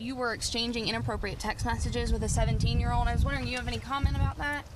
You were exchanging inappropriate text messages with a 17-year-old. I was wondering, do you have any comment about that?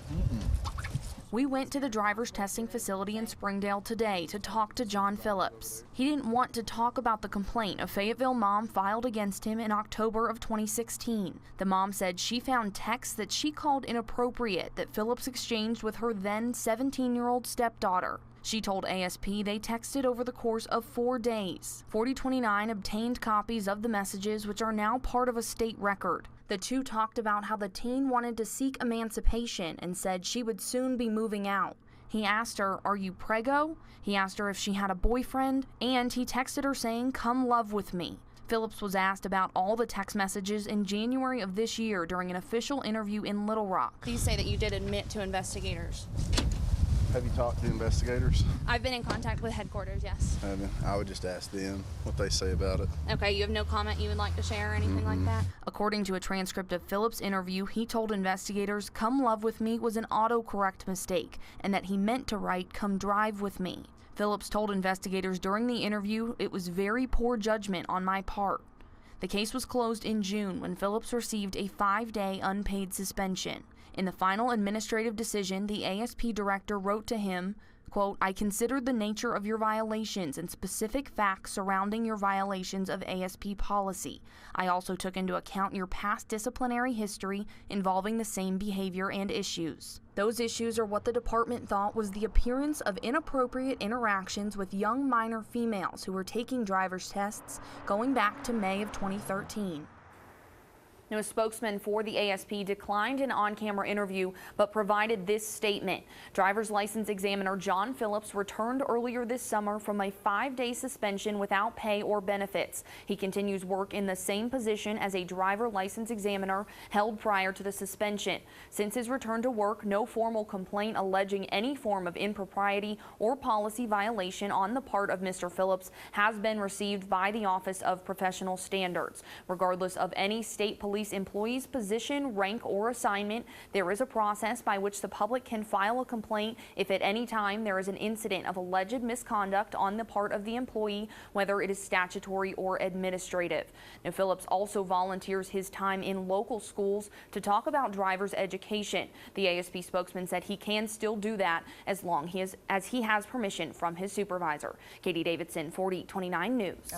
We went to the driver's testing facility in Springdale today to talk to John Phillips. He didn't want to talk about the complaint a Fayetteville mom filed against him in October of 2016. The mom said she found texts that she called inappropriate that Phillips exchanged with her then 17-year-old stepdaughter. She told ASP they texted over the course of 4 days. 4029 obtained copies of the messages, which are now part of a state record. The two talked about how the teen wanted to seek emancipation and said she would soon be moving out. He asked her, "Are you preggo?" He asked her if she had a boyfriend, and he texted her saying, "Come love with me." Phillips was asked about all the text messages in January of this year during an official interview in Little Rock. Please say that you did admit to investigators. Have you talked to investigators? I've been in contact with headquarters, yes. I would just ask them what they say about it. Okay, you have no comment you would like to share or anything like that? According to a transcript of Phillips' interview, he told investigators "come love with me" was an autocorrect mistake and that he meant to write "come drive with me." Phillips told investigators during the interview it was very poor judgment on my part. The case was closed in June when Phillips received a 5-day unpaid suspension. In the final administrative decision, the ASP director wrote to him, quote, "I considered the nature of your violations and specific facts surrounding your violations of ASP policy. I also took into account your past disciplinary history involving the same behavior and issues. Those issues are what the department thought was the appearance of inappropriate interactions with young minor females who were taking driver's tests going back to May of 2013. Now, a spokesman for the ASP declined an on-camera interview but provided this statement. Driver's license examiner John Phillips returned earlier this summer from a 5-day suspension without pay or benefits. He continues work in the same position as a driver license examiner held prior to the suspension. Since his return to work, no formal complaint alleging any form of impropriety or policy violation on the part of Mr. Phillips has been received by the Office of Professional Standards. Regardless of any state police employee's position, rank, or assignment, there is a process by which the public can file a complaint if at any time there is an incident of alleged misconduct on the part of the employee, whether it is statutory or administrative. Now, Phillips also volunteers his time in local schools to talk about driver's education. The ASP spokesman said he can still do that as long as he has permission from his supervisor. Katie Davidson, 4029 News.